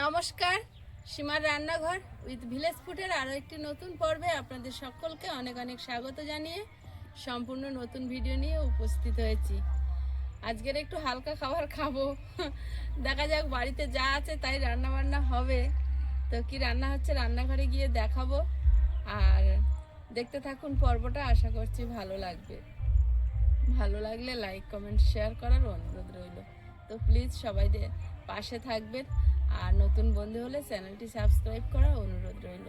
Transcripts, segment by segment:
নমস্কার, সীমার রান্নাঘর উইথ ভিলেজ ফুডের আরও একটি নতুন পর্বে আপনাদের সকলকে অনেক অনেক স্বাগত জানিয়ে সম্পূর্ণ নতুন ভিডিও নিয়ে উপস্থিত হয়েছি। আজকের একটু হালকা খাবার খাবো, দেখা যাক বাড়িতে যা আছে তাই রান্না বান্না হবে। তো কি রান্না হচ্ছে রান্নাঘরে গিয়ে দেখাবো, আর দেখতে থাকুন পর্বটা, আশা করছি ভালো লাগবে। ভালো লাগলে লাইক কমেন্ট শেয়ার করার অনুরোধ রইল। তো প্লিজ সবাই পাশে থাকবেন, আর নতুন বন্ধু হলে চ্যানেলটি সাবস্ক্রাইব করার অনুরোধ রইল।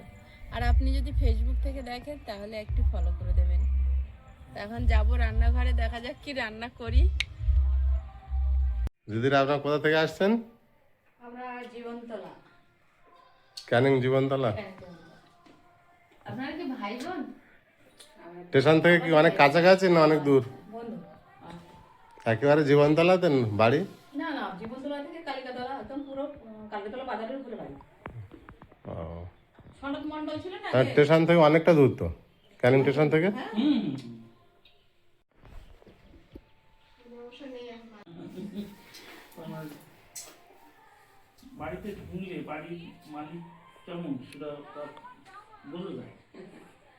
আর আপনি যদি ফেসবুক থেকে দেখেন তাহলে একটু ফলো করে দেবেন। এখন যাব রান্নাঘরে, দেখা যাক কি রান্না করি। দিদিরা আপনারা কোথা থেকে আসছেন? আমরা জীবনতলা। ক্যানিং জীবনতলা। আপনারা কি ভাই বোন? স্টেশন থেকে কি অনেক কাছাকাছি না অনেক দূর? একেবারে জীবনতলাতে বাড়ি? না না, জীবনতলা থেকে কালিকাতলা, একদম পুরো কালিকাতলা বাজারের উপরে বাড়ি। সনদ মন্ডল ছিল না, স্টেশন থেকে অনেকটা দূর তো, ক্যানিং স্টেশন থেকে। বাড়িতে ঢুকলে বাড়ির মালিক কেমন সেটা বোঝা যায়।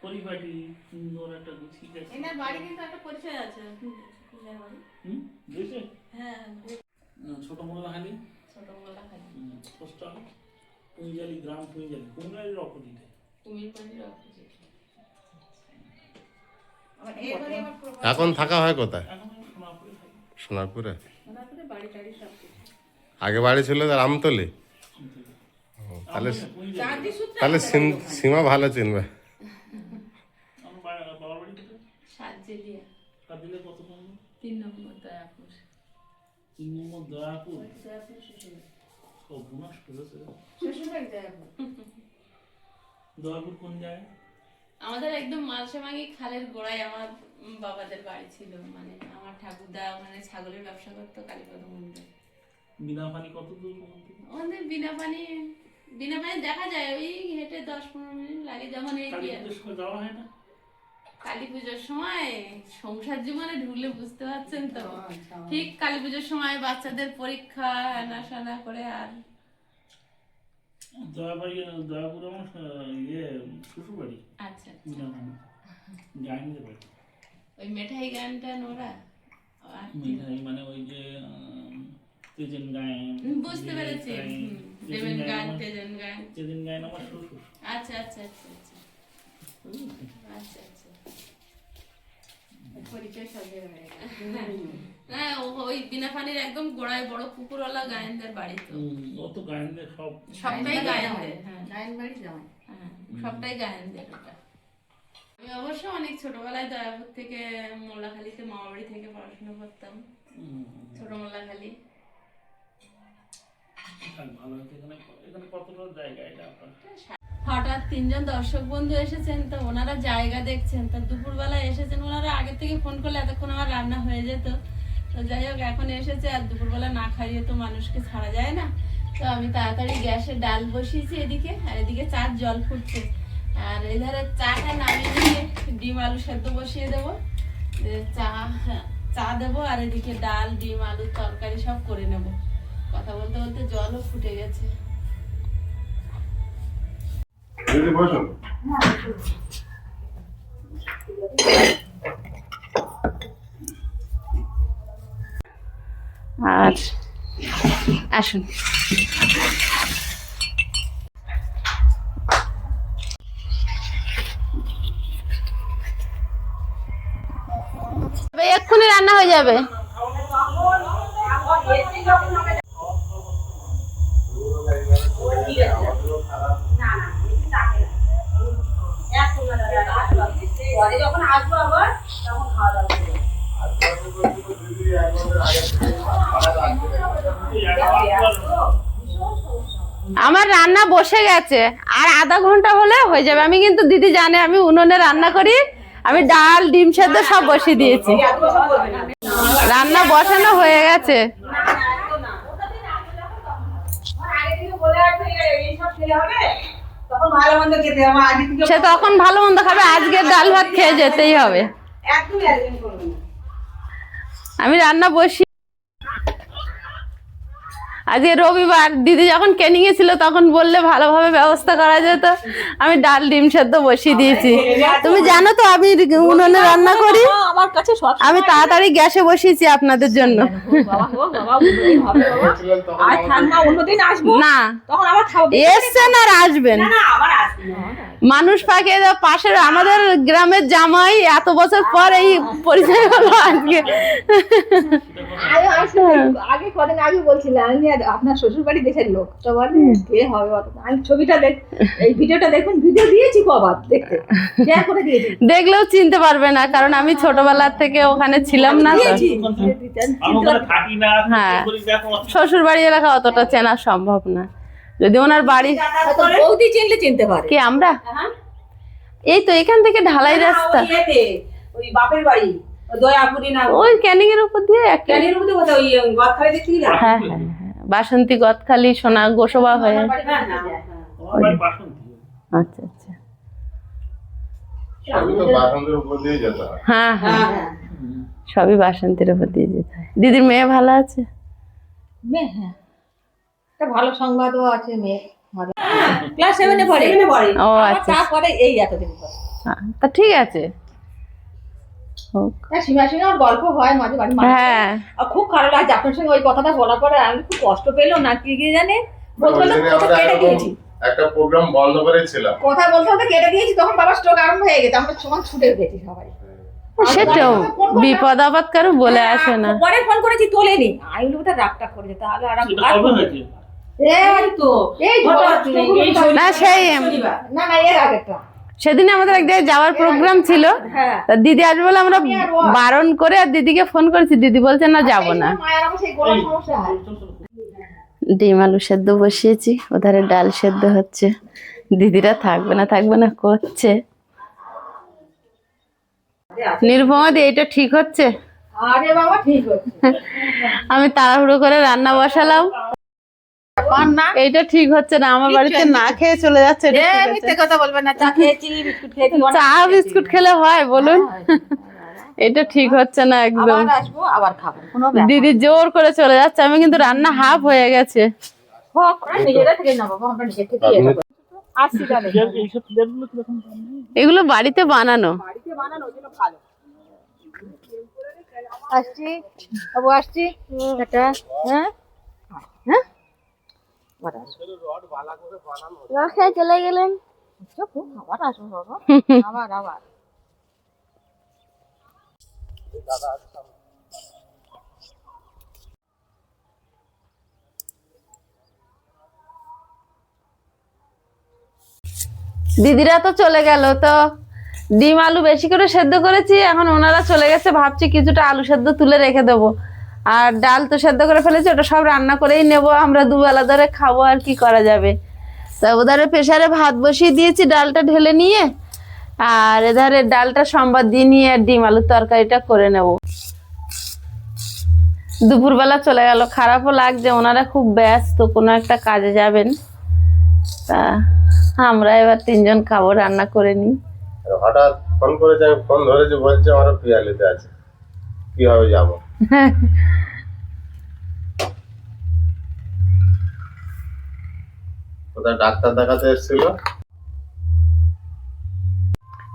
পরিবারটি সুন্দর একটা গুছিয়ে গেছে। এনার বাড়ি কিন্তু একটা পরিচয় আছে। বুঝেছে? হ্যাঁ, ছোট মোল্লাখালী, ছোট মোল্লাখালী, পোস্ট কুমিজালি গ্রাম, কুমিজালি কুমিজালির অপোজিটে। কুমিরপাড়ির অপোজিটে। এখন থাকা হয় কোথায়? এখন আমি সোনারপুরে থাকি। সোনারপুরে। সোনারপুরে বাড়ি টাড়ি সব কিছু। আগে বাড়ি ছিল রামতলি। তাহলে চাঁদি সূত্রে তাহলে সীমা ভালো চিনবে। আমার বাবার বাড়ি কোথায়? সাতজেলিয়া। কাদিলে কত নম্বর? 3 নম্বর দয়াপুর। 3 নম্বর দয়াপুর। দয়াপুর শ্বশুর। সর্বনাশ করেছে। শ্বশুরবাড়ি দয়াপুর। দয়াপুর কোন জায়গায়? আমাদের একদম মালসামাঙ্গি খালের গোড়ায় আমার বাবাদের বাড়ি ছিল। মানে আমার ঠাকুরদা ওখানে ছাগলের ব্যবসা করতো, কালীপদ মন্দির। বিনা পানি কত দূর? আমাদের বিনা পানি দেখা যায়, ওই হেঁটে 10-15 মিনিট লাগে। যেমন এই যাওয়া হয় না কালী পুজোর সময়, সংসার জীবনে ঢুকলে বুঝতে পারছেন তো, ঠিক কালী পুজোর সময় বাচ্চাদের পরীক্ষা আনাশানা করে। আর দয়াপুর আমার শ্বশুর বাড়ি। আচ্ছা, গাইনের বাড়ি। ওই মেঠাই গানটা নোরা মিঠাই মানে ওই যে তেজেন গায়ন। বুঝতে পেরেছি, দেবেন গান, তেজেন গান। তেজেন গায়ন আমার শ্বশুর। আচ্ছা আচ্ছা আচ্ছা আচ্ছা আচ্ছা আচ্ছা, পরিচয় সব জায়গায়। হ্যাঁ, ওই বিনা পানির একদম গোড়ায় বড় পুকুরওয়ালা গায়েনদের বাড়ি। তো ও তো গায়েনদের সবটাই গায়েনদের। হ্যাঁ, গায়েন বাড়ি যাওয়া। হ্যাঁ, সবটাই গায়েনদের। ওটা আমি অবশ্য অনেক ছোটবেলায় দয়াপুর থেকে মোল্লাখালীতে মামা বাড়ি থেকে পড়াশোনা করতাম, ছোট মোল্লাখালী। হঠাৎ 3 জন দর্শক বন্ধু এসেছেন, তো ওনারা জায়গা দেখছেন। তো দুপুরবেলা এসেছেন ওনারা, আগে থেকে ফোন করলে এতক্ষণ আমার রান্না হয়ে যেত। তো যাই হোক, এখন এসেছে, আর দুপুরবেলা না খাইয়ে তো মানুষকে ছাড়া যায় না। তো আমি তাড়াতাড়ি গ্যাসে ডাল বসিয়েছি এদিকে, আর এদিকে চার জল ফুটছে। আর এধারে চাটা নামিয়ে দিয়ে ডিম আলু সেদ্ধ বসিয়ে দেবো, চা দেবো, আর এদিকে ডাল, ডিম, আলুর তরকারি সব করে নেবো। কথা বলতে বলতে জলও ফুটে গেছে। আর আসুন, এক্ষুনি রান্না হয়ে যাবে। আমার রান্না বসে গেছে, আর আধা ঘন্টা হলে হয়ে যাবে। আমি কিন্তু দিদি জানে আমি উনুনে রান্না করি। আমি ডাল, ডিম সেদ্ধ সব বসিয়ে দিয়েছি। রান্না বসানো হয়ে গেছে। সে তখন ভালো মন্দ খাবে, আজকে ডাল ভাত খেয়ে যেতেই হবে। আমি রান্না বসি। আজকে রবিবার, দিদি যখন ট্রেনিং এ ছিল তখন বললে ভালোভাবে ব্যবস্থা করা যেত। আমি ডাল ডিম সেদ্ধ বসিয়ে দিয়েছি। তুমি জানো তো আমি উনুনে রান্না করি, আমার কাছে সব আমি তাড়াতাড়ি গ্যাসে বসিয়েছি আপনাদের জন্য। বাবা ও বাবা উন্নতি হবে বাবা। আর থাকমা অন্যদিন আসবো না তখন আবার খাবো। এসছেন আর আসবেন, না আবার আসবো। মানুষ পাকে পাশের আমাদের গ্রামের জামাই এত বছর পর এই পরিচয় হলো আজকে। আগে কদিন আগে বলছিলাম আমি আপনার শ্বশুর বাড়ি দেশের লোক, তো বলে কে হবে বলো? আমি ছবিটা এই ভিডিওটা দেখুন, ভিডিও দিয়েছি কবার দেখতে, শেয়ার করে দিয়েছি। দেখলেও চিনতে পারবে না, কারণ আমি ছোটবেলা থেকে ওখানে ছিলাম না তো। দিয়েছি। থাকি না, হ্যাঁ। করি দেখো। শ্বশুর বাড়ি এলাকা অতটা চেনা সম্ভব না, যদি ওনার বাড়ি। হয়তো বৌদি চিনলে চিনতে পারে। কি আমরা হ্যাঁ। এই তো এখান থেকে ঢালাই রাস্তা, ওই ইয়েতে, ওই বাপের বাড়ি ওই দয়াপুরি না ওই ক্যানিং এর উপর দিয়ে ক্যানির মধ্যে কোথাও ওই গদখালি দেখছিলি না? হ্যাঁ হ্যাঁ হ্যাঁ, বাসন্তী গদখালি সোনা গোসবা হয়ে। আমার বাড়ি হ্যাঁ, হ্যাঁ, হ্যাঁ। আমার বাড়ি বাসন্তী। আচ্ছা আচ্ছা, আমি তো বাসন্তের উপর দিয়ে যেতে হয়। হ্যাঁ হ্যাঁ, হ্যাঁ, হ্যাঁ। সবই বাসন্তীর উপর দিয়ে যেতে হয়। দিদির মেয়ে ভালো আছে? মেয়ে, হ্যাঁ। একটা ভালো সংবাদও আছে, মেয়ে ভালো। ক্লাস 7 এ পড়ে। ও আবার আচ্ছা, তারপরে এই এতদিন পরে। তা ঠিক আছে হোক। হ্যাঁ, সীমা আমার গল্প হয় মাঝে মাঝে মাঝে। হ্যাঁ আর খুব খারাপ লাগছে আপনার সঙ্গে ওই কথাটা বলার পরে, আমি খুব কষ্ট পেলো না কি জানে বলতে বলতে ওই দিনে কথা আমরা কেটে এরকম দিয়েছি। একটা প্রোগ্রাম বন্ধ করেছিলাম। কথা বলতে বলতে কেটে দিয়েছি, তখন বাবার স্ট্রোক আরম্ভ হয়ে গেছে, আমরা সমান ছুটে গেছি সবাই। সেটাও বিপদ আপদ কারো বলে আসে না। পরে ফোন করেছি তোলেনি, আমি বলতে রাগটা করেছে তাহলে আর সেটা কবে হয়েছে? এই তো এই না সেই না না এর আগেরটা। সেদিন আমাদের এক জায়গায় যাওয়ার প্রোগ্রাম ছিল, হ্যাঁ তা দিদি আসবে বলে আমরা বারণ করে আর দিদিকে ফোন করেছি, দিদি বলছে না যাবো না। মায়ের আমার সেই গলার সমস্যা হয়। ডিম আলু সেদ্ধ বসিয়েছি, ওধারে ডাল সেদ্ধ হচ্ছে। দিদিরা থাকবে না করছে। নিরুপমা দি এটা ঠিক হচ্ছে? আরে বাবা ঠিক হচ্ছে। আমি তাড়াহুড়ো করে রান্না বসালাম, এইটা ঠিক হচ্ছে না। আমার বাড়িতে না খেয়ে চলে যাচ্ছে, এটা ঠিক হচ্ছে? মিথ্যে কথা বলবেন না, চা খেয়েছি বিস্কুট খেয়েছি। চা বিস্কুট খেলে হয় বলুন? এটা ঠিক হচ্ছে না একদম। আবার আসবো আবার খাবো, কোনো ব্যাপার দিদি জোর করে চলে যাচ্ছে, আমি কিন্তু রান্না হাফ হয়ে গেছে। হোক, আমরা নিজেরা থেকে না বাবা, আমরা নিজে থেকে আসছি তাহলে। এইসব প্লেয়ারগুলো কিরকম দাম নেই? এগুলো বাড়িতে বানানো। বাড়িতে বানানো ওগুলো ভালো। আসছি বাবু, আসছি একটা। হ্যাঁ হ্যাঁ খেয়ে চলে গেলেন। আবার আসবো বাবা, আবার আবার। দিদিরা তো চলে গেল, তো ডিম আলু বেশি করে সেদ্ধ করেছি, এখন ওনারা চলে গেছে, ভাবছি কিছুটা আলু সেদ্ধ তুলে রেখে দেবো। আর ডাল তো সেদ্ধ করে ফেলেছি, ওটা সব রান্না করেই নেবো, আমরা দুবেলা ধরে খাবো, আর কি করা যাবে। তা ওধারে প্রেসারে ভাত বসিয়ে দিয়েছি, ডালটা ঢেলে নিয়ে, আর এধারে ডালটা সম্বাদ দিয়ে নিয়ে আর ডিম আলুর তরকারিটা করে নেব। দুপুরবেলা চলে গেল, খারাপও লাগছে, ওনারা খুব ব্যস্ত, কোনো একটা কাজে যাবেন। তা আমরা এবার তিনজন খাবো, রান্না করে নিই। হঠাৎ ফোন করেছে, আমি ফোন ধরেছি, বলছে আমার পিয়ালিতে আছে, কিভাবে যাবো? কোথায় ডাক্তার দেখাতে এসেছিল।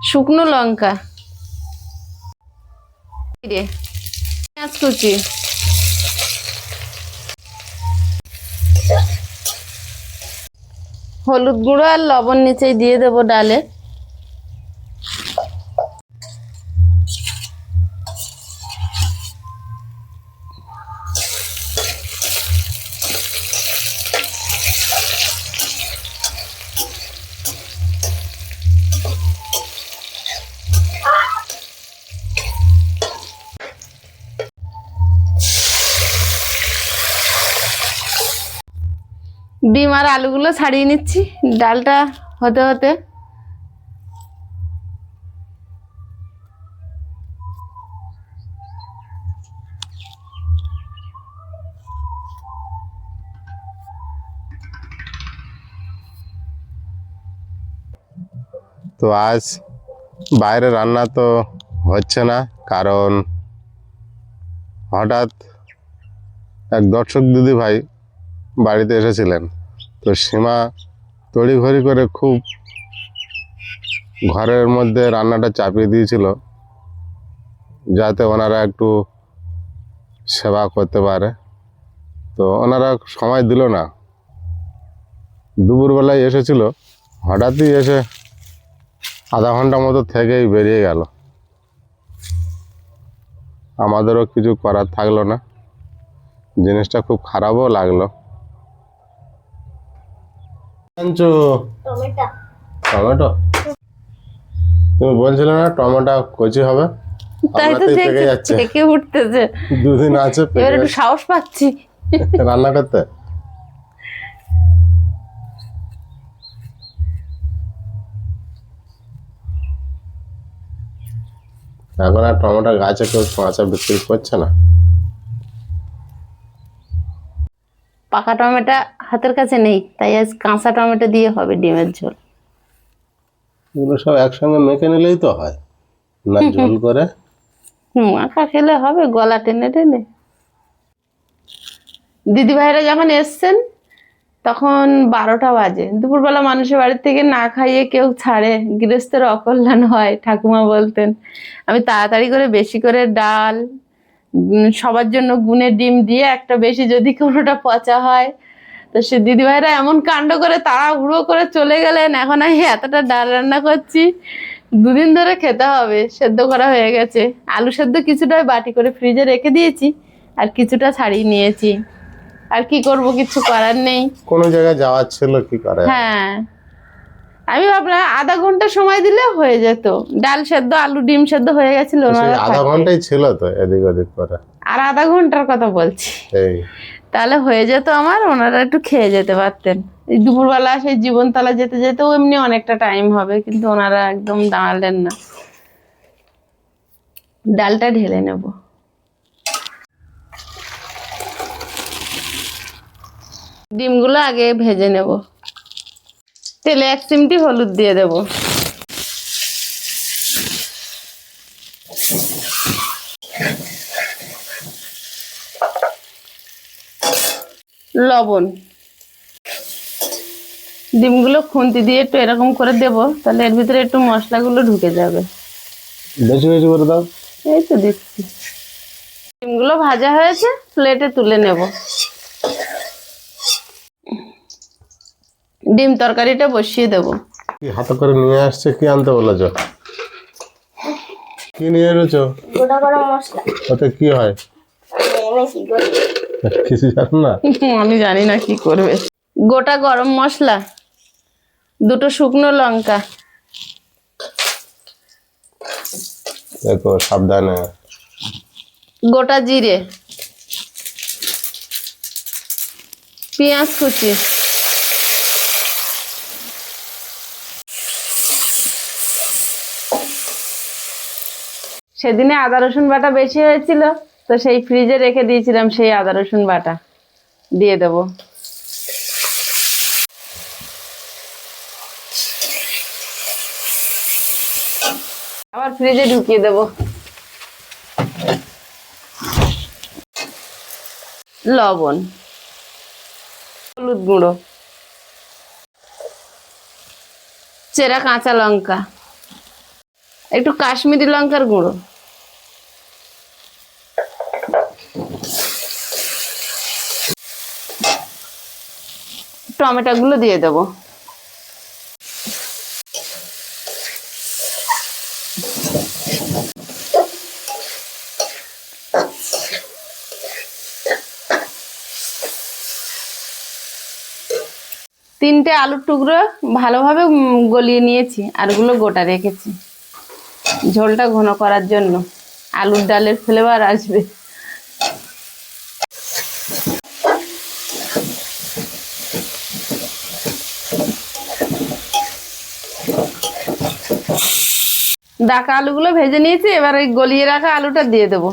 শুকনো লঙ্কা, পেঁয়াজ কুচি, হলুদ গুঁড়ো আর লবণ নিচেই দিয়ে দেবো ডালে। ডিম আর আলুগুলো ছাড়িয়ে নিচ্ছি, ডালটা হতে হতে। তো আজ বাইরে রান্না তো হচ্ছে না, কারণ হঠাৎ এক দর্শক দিদি ভাই বাড়িতে এসেছিলেন। তো সীমা তড়িঘড়ি করে খুব ঘরের মধ্যে রান্নাটা চাপিয়ে দিয়েছিল, যাতে ওনারা একটু সেবা করতে পারে। তো ওনারা সময় দিল না। দুপুরবেলায় এসেছিল, হঠাৎই এসে আধা ঘন্টা মতো থেকেই বেরিয়ে গেল। আমাদেরও কিছু করার থাকলো না। জিনিসটা খুব খারাপও লাগলো। আনছো টমেটো? তুমি বলছিলে না টমেটো কচি হবে? তাই তো আপনাতেই পেকে যাচ্ছে। থেকে উঠতেছে, দুদিন আছে পেকে এবার একটু যাচ্ছে। সাহস পাচ্ছি রান্না করতে। এখন আর টমেটো গাছে কেউ কাঁচা বিক্রি করছে না। পাকা টমেটো হাতের কাছে নেই, তাই আজ কাঁচা টমেটো দিয়ে হবে ডিমের ঝোল। এগুলো সব একসঙ্গে মেখে নিলেই তো হয় না, ঝোল করে। মাখা খেলে হবে, গলা টেনে টেনে। দিদি ভাইরা যখন এসছেন তখন 12টা বাজে। দুপুরবেলা মানুষের বাড়ির থেকে না খাইয়ে কেউ ছাড়ে, গৃহস্থের অকল্যাণ হয় ঠাকুমা বলতেন। আমি তাড়াতাড়ি করে বেশি করে ডাল, সবার জন্য গুনে ডিম দিয়ে একটা বেশি যদি কোনোটা পচা হয়, তো সে দিদিভাইরা এমন কাণ্ড করে তাড়াহুড়ো করে চলে গেলেন। এখন আমি এতটা ডাল রান্না করছি, 2 দিন ধরে খেতে হবে। সেদ্ধ করা হয়ে গেছে, আলু সেদ্ধ কিছুটা বাটি করে ফ্রিজে রেখে দিয়েছি, আর কিছুটা ছাড়িয়ে নিয়েছি। আর কি করব, কিছু করার নেই। কোনো জায়গায় যাওয়ার ছিল, কি করে? হ্যাঁ, আমি ভাবলাম আধা ঘন্টা সময় দিলে হয়ে যেত। ডাল সেদ্ধ, আলু ডিম সেদ্ধ হয়ে গেছিল। সেই আধা ঘন্টাই ছিল তো, এদিক ওদিক করে। আর আধা ঘন্টার কথা বলছি, এই তাহলে হয়ে যেত আমার। ওনারা একটু খেয়ে যেতে পারতেন। এই দুপুরবেলা সেই জীবনতলা যেতে যেতেও এমনি অনেকটা টাইম হবে, কিন্তু ওনারা একদম দাঁড়ালেন না। ডালটা ঢেলে নেব। ডিমগুলো আগে ভেজে নেব। তেলে 1 চিমটি হলুদ দিয়ে দেব। লবণ। ডিমগুলো খুন্তি দিয়ে একটু এরকম করে দেব, তাহলে এর ভিতরে একটু মশলাগুলো ঢুকে যাবে। বেশি বেশি করে দাও। এই তো দিচ্ছি। ডিমগুলো ভাজা হয়েছে, প্লেটে তুলে নেব। ডিম তরকারিটা বসিয়ে দেব। কি হাতে করে নিয়ে আসছে? কি আনতে বলেছ? কি নিয়ে এনেছো? গোটা গরম মশলা ওতে কি হয়? আমি কি করি? কিছু জানো না? আমি জানি না কি করবে। গোটা গরম মশলা, 2টো শুকনো লঙ্কা, দেখো সাবধানে। গোটা জিরে, পেঁয়াজ কুচি, সেদিনে আদা রসুন বাটা বেশি হয়েছিল, তো সেই ফ্রিজে রেখে দিয়েছিলাম, সেই আদা রসুন বাটা দিয়ে দেব। আবার ফ্রিজে ঢুকিয়ে দেব। লবণ, হলুদ গুঁড়ো, চেরা কাঁচা লঙ্কা, একটু কাশ্মীরি লঙ্কার গুঁড়ো, টমেটো গুলো দিয়ে দেবো। তিনটে আলুর টুকরো ভালোভাবে গলিয়ে নিয়েছি, আরগুলো গোটা রেখেছি ঝোলটা ঘন করার জন্য। আলুর ডালের ফ্লেভার আসবে। ডাকা আলুগুলো ভেজে নিয়েছি, এবার ওই গলিয়ে রাখা আলুটা দিয়ে দেবো।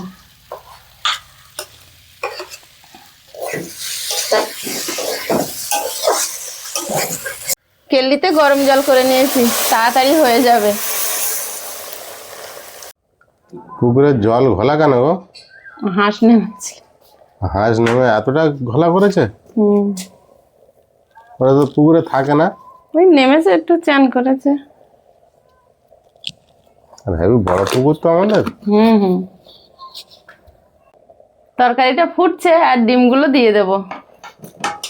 কেটলিতে গরম জল করে নিয়েছি, তাড়াতাড়ি হয়ে যাবে। পুকুরের জল ঘোলা কেন গো? হাঁস নেমেছি। হাঁস নেমে এতটা ঘোলা করেছে? ওরা তো পুকুরে থাকে না। ওই নেমেছে একটু চান করেছে। আর হেবি বড় পুকুর তো আমাদের। হুম। তরকারিটা ফুটছে আর ডিমগুলো দিয়ে দেব।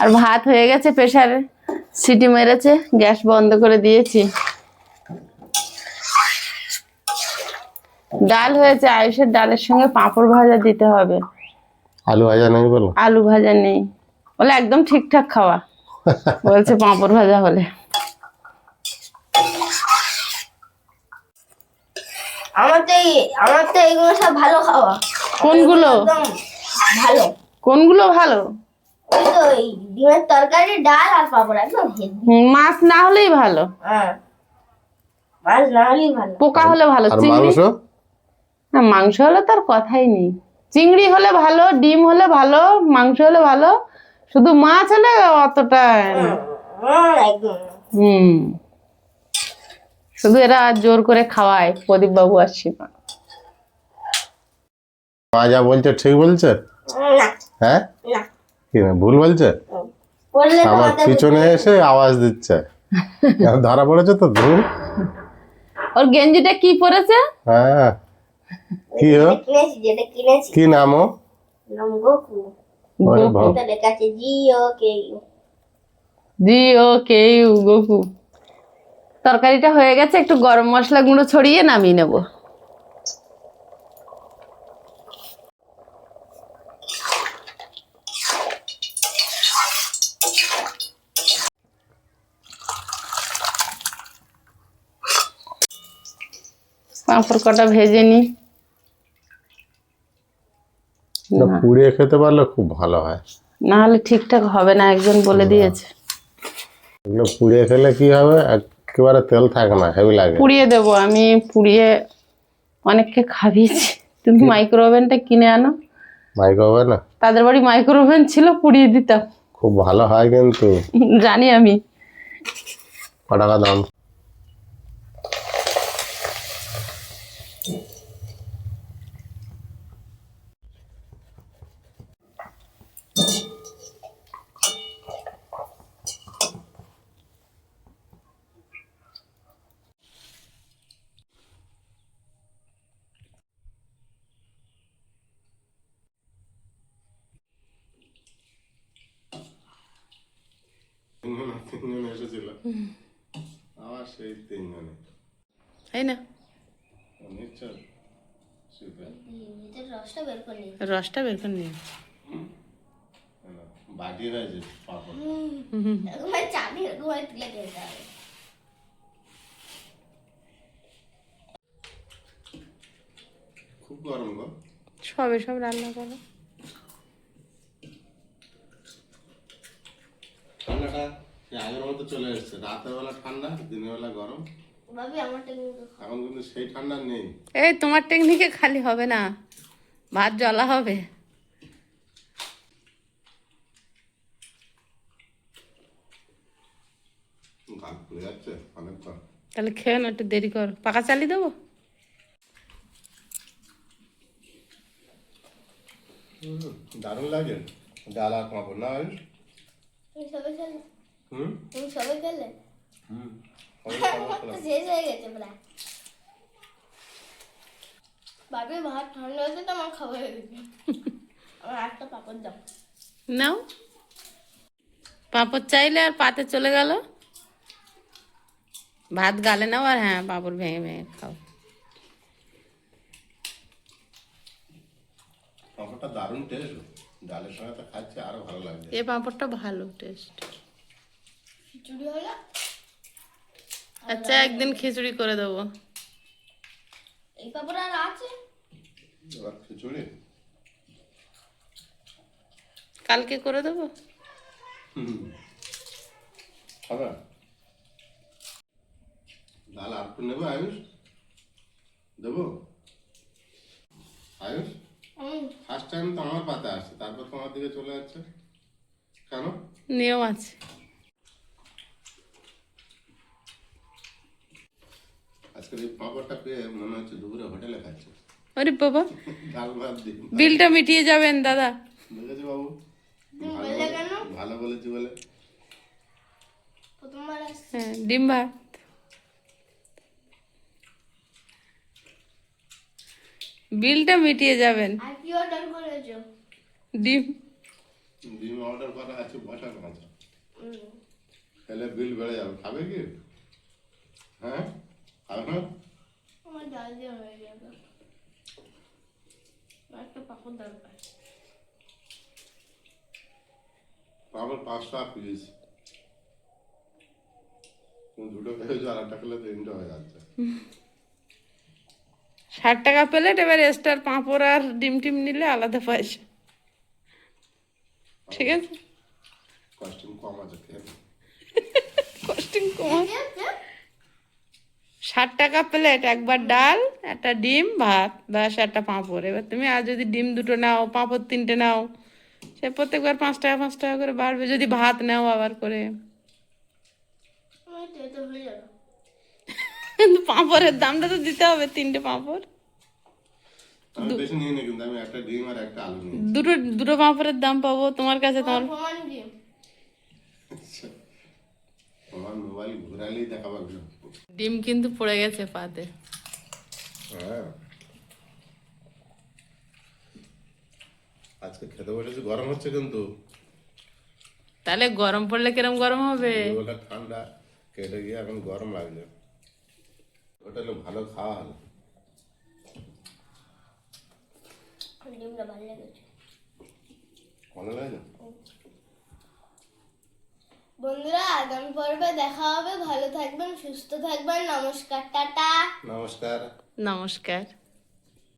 আর ভাত হয়ে গেছে প্রেসারে, সিটি মেরেছে, গ্যাস বন্ধ করে দিয়েছি। ডাল হয়েছে, আয়ুষের ডালের সঙ্গে পাঁপড় ভাজা দিতে হবে। আলু ভাজা নেই বলো? আলু ভাজা নেই বলে, একদম ঠিকঠাক খাওয়া বলছে পাঁপড় ভাজা হলে। আমার তো এইগুলো সব ভালো খাওয়া। কোনগুলো একদম ভালো। কোনগুলো ভালো? ওই তো ওই ডিমের তরকারি, ডাল আর পাপড় একদম হেভি। মাছ না হলেই ভালো, হ্যাঁ, মাছ না হলেই ভালো। পোকা হলে ভালো, আর চিংড়ি। মাংস? না, মাংস হলে তার কথাই নেই। চিংড়ি হলে ভালো, ডিম হলে ভালো, মাংস হলে ভালো, শুধু মাছ হলে অতটা না। একদম। হুম, শুধু এরা জোর করে খাওয়ায় প্রদীপ বাবু আর সীমা। মা যা বলছে ঠিক বলছে? না হ্যাঁ, না, কি না ভুল বলছে? বললে তো আমার মাথায় পিছনে এসে আওয়াজ দিচ্ছে। ধরা পড়েছে তো ধুর। ওর গেঞ্জিটা কি পরেছে? হ্যাঁ, কি ও? যেটা কিনেছি কি নাম ও? নাম গোকু। ওরে বাবা। এটা লেখা আছে GOKU। G O K U, Goku. তরকারিটা হয়ে গেছে, একটু গরম মশলা গুঁড়ো ছড়িয়ে নামিয়ে নেব। পাঁপড় কটা ভেজে নি। এটা পুড়িয়ে খেতে পারলে খুব ভালো হয়। না হলে ঠিকঠাক হবে না, একজন বলে দিয়েছে। এগুলো পুড়িয়ে খেলে কি হবে, একেবারে তেল থাকে না, হেভি লাগে। পুড়িয়ে দেবো আমি, পুড়িয়ে অনেককে খাবিয়েছি। তুমি মাইক্রো ওভেনটা কিনে আনো। মাইক্রো ওভেন না? তাদের বাড়ি মাইক্রো ওভেন ছিল, পুড়িয়ে দিতাম। খুব ভালো হয় কিন্তু। জানি আমি। ক টাকা দাম? তিনজন এসেছিল, আবার সেই তিনজনে। তাই না? নিশ্চয় রসটা বের করে নিই। রসটা বের করে নিয়ে বাটি হয়েছে পাপড়। এরকম চাবি এরকম তুলে দিতে হবে। খুব গরম গো। সবে সব রান্না করো। ঠান্ডাটা আগের মতো চলে এসছে, রাতের বেলা ঠান্ডা, দিনের বেলা গরম। ভাবি আমারটা কিন্তু এখন কিন্তু সেই ঠান্ডা নেই। এই তোমার টেকনিকে খালি হবে না, ভাত জ্বলা হবে। গাল ফুলে যাচ্ছে অনেকক্ষণ। তাহলে খেয়ে না, একটু দেরি করো, পাকা চালিয়ে দেবো। দারুণ লাগে ডাল আর পাঁপড় না? তুমি সবে খেলে? হুম তুমি সবে খেলে? হুম আমার তো শেষ হয়ে গেছে প্রায়। ভাবি ভাত ঠান্ডা হয়েছে তো আমার খাবার হয়ে গেছে। আমার একটা পাপড় দাও। নাও, পাঁপড় চাইলে আর পাতে চলে গেল। ভাত গালে নাও, আর হ্যাঁ পাঁপড় ভেঙে ভেঙে খাও। পাঁপড়টা দারুণ টেস্ট, ডালের সঙ্গে তো খাচ্ছে আরো ভালো লাগছে। এই পাঁপড়টা ভালো টেস্ট। খিচুড়ি হলো। আচ্ছা, একদিন খিচুড়ি করে দেবো। এই পাপড় আর আছে? এবার খিচুড়ি কালকে করে দেবো। হবে। ডাল আর একটু নেবে আয়ুষ? দেবো আয়ুষ? ফার্স্ট টাইম তো আমার পাতে আসছে, তারপর তোমার দিকে চলে যাচ্ছে কেন? নিয়ম আছে। আজকের এই পাঁপড়টা পেয়ে মনে হচ্ছে দুপুরে হোটেলে খাচ্ছে। আরে বাবা, ডাল ভাত দিন বিলটা মিটিয়ে যাবেন দাদা। বুঝেছি বাবু, বললে কেন? ভালো বলেছি বলে। হ্যাঁ, ডিম ভাত। বিলটা মিটিয়ে যাবেন। আর কি অর্ডার করেছো? ডিম। ডিম অর্ডার করা আছে বসানো আছে, তাহলে বিল বেড়ে যাবে। খাবে কি? হ্যাঁ খাবে না? আমার ডাল দিয়ে হয়ে যাবে। আর একটা পাপড় দরকার। পাপড় 5 টাকা পিস, দুটো খেয়েছো আর একটা খেলে 3টা হয়ে যাচ্ছে। 60 টাকা প্লেট। এবার এক্সট্রা পাঁপড় আর ডিম টিম নিলে আলাদা পয়সা। ঠিক আছে, কস্টিং কম আছে, খেয়ে নাও। কস্টিং কম। 60 টাকা প্লেট, একবার ডাল, একটা ডিম, ভাত, ব্যাস একটা পাঁপড়। এবার তুমি আর যদি ডিম 2টো নাও, পাঁপড় 3টে নাও, সে প্রত্যেকবার 5 টাকা 5 টাকা করে বাড়বে। যদি ভাত নাও আবার করে, আমার তো হয়ে যাবে। কিন্তু পাঁপড়ের দামটা তো দিতে হবে। 3টে পাঁপড়, আমি বেশি নিয়ে নিই, কিন্তু আমি একটা ডিম আর একটা আলু নিই। দুটো পাঁপড়ের দাম পাবো তোমার কাছে। তোমার প্রমাণ দিও। আমার মোবাইল ঘুরালেই দেখাবো। ডিম কিন্তু পড়ে গেছে পাতে। হ্যাঁ, আজকে খেতে বসেছি, গরম হচ্ছে কিন্তু। তাহলে গরম পড়লে কিরম গরম হবে? ওটা ঠান্ডা কেটে গিয়ে এখন গরম লাগছে। ওটা হলো ভালো খাওয়া হলো। ডিমটা ভালো লেগেছে। ভালো লাগে। বন্ধুরা, আগামী পর্বে দেখা হবে। ভালো থাকবেন, সুস্থ থাকবেন। নমস্কার, টাটা। নমস্কার। নমস্কার।